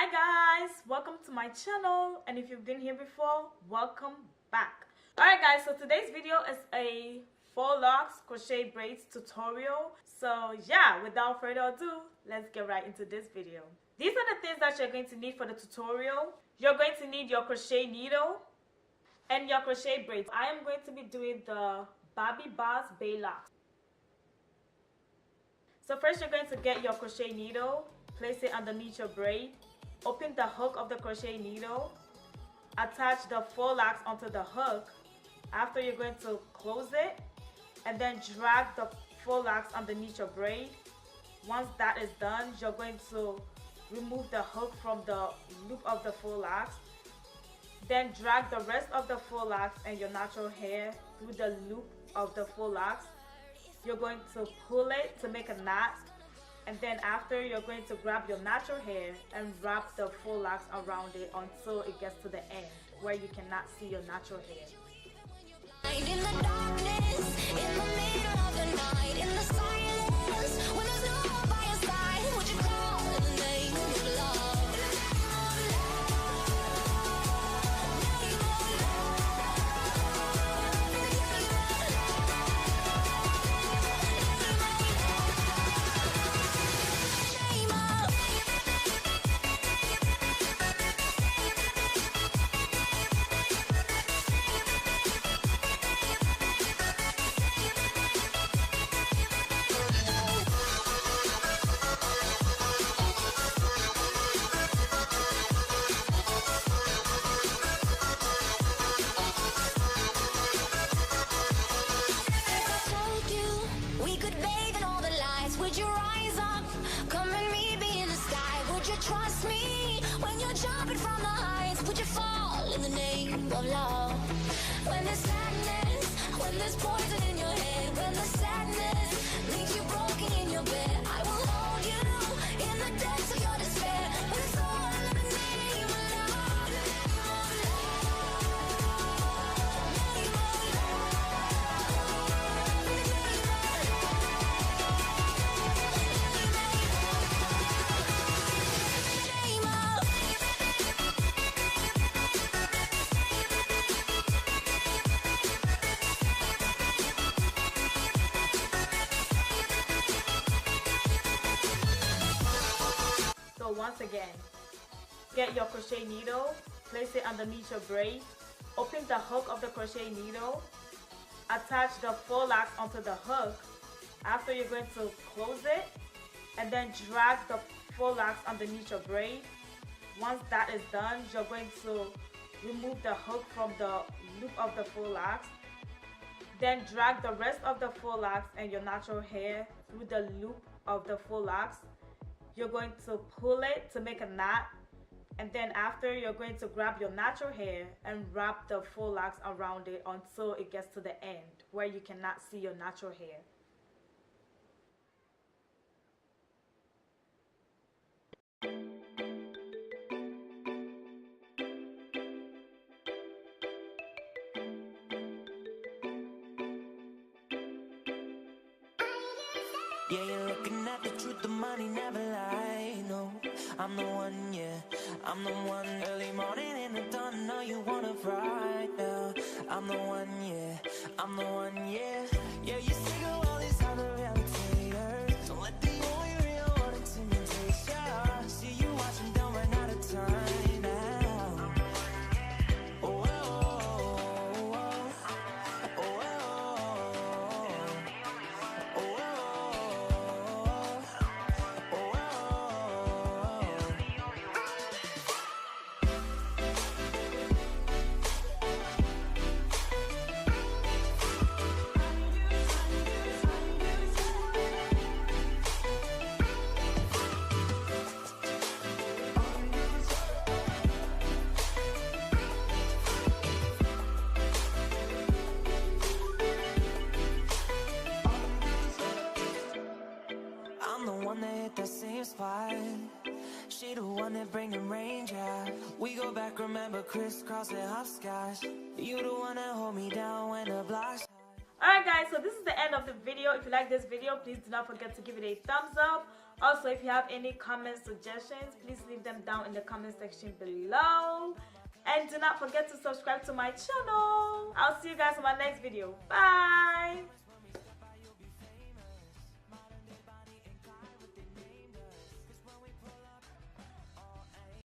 Hi guys, welcome to my channel, and if you've been here before, welcome back. Alright guys, so today's video is a faux locks crochet braids tutorial. So yeah, without further ado, let's get right into this video. These are the things that you're going to need for the tutorial. You're going to need your crochet needle and your crochet braids. I am going to be doing the Bobbi Bay locks. So first you're going to get your crochet needle, place it underneath your braid, open the hook of the crochet needle, attach the faux locks onto the hook. After, you're going to close it and then drag the faux locks underneath your braid. Once that is done, you're going to remove the hook from the loop of the faux locks. Then drag the rest of the faux locks and your natural hair through the loop of the faux locks. You're going to pull it to make a knot, and then after, you're going to grab your natural hair and wrap the faux locks around it until it gets to the end where you cannot see your natural hair. In the darkness, in the middle of the night, in the silence, when there's no one by your side, would you call in the name of love? Would you rise up, come and meet me in the sky? Would you trust me when you're jumping from the heights? Would you fall in the name of love? When there's sadness, when there's poison in your head, when the sadness leaves you broken in your bed, I will hold you in the depths of your despair. When it's all in the name of love. So once again, get your crochet needle, place it underneath your braid, open the hook of the crochet needle, attach the faux locks onto the hook. After, you're going to close it and then drag the faux locks underneath your braid. Once that is done, you're going to remove the hook from the loop of the faux locks. Then drag the rest of the faux locks and your natural hair through the loop of the faux locks. You're going to pull it to make a knot, and then after, you're going to grab your natural hair and wrap the faux locks around it until it gets to the end where you cannot see your natural hair. Yeah, you're looking at the truth, the money never lie, no. I'm the one, yeah, I'm the one. Early morning in the dawn, know you wanna ride now. I'm the one, yeah, I'm the one, yeah. Yeah, you sick of all these other realitators. Don't let the only real one intimidate ya. See you watching, don't run out of time now. Oh, oh, oh, oh, oh, that same spot. She the one that bring the rain, yeah. We go back, remember crisscross and hopscotch. You the one that hold me down when the block's hot. Alright guys, so this is the end of the video. If you like this video, please do not forget to give it a thumbs up. Also, if you have any comment suggestions, please leave them down in the comment section below. And do not forget to subscribe to my channel. I'll see you guys in my next video. Bye!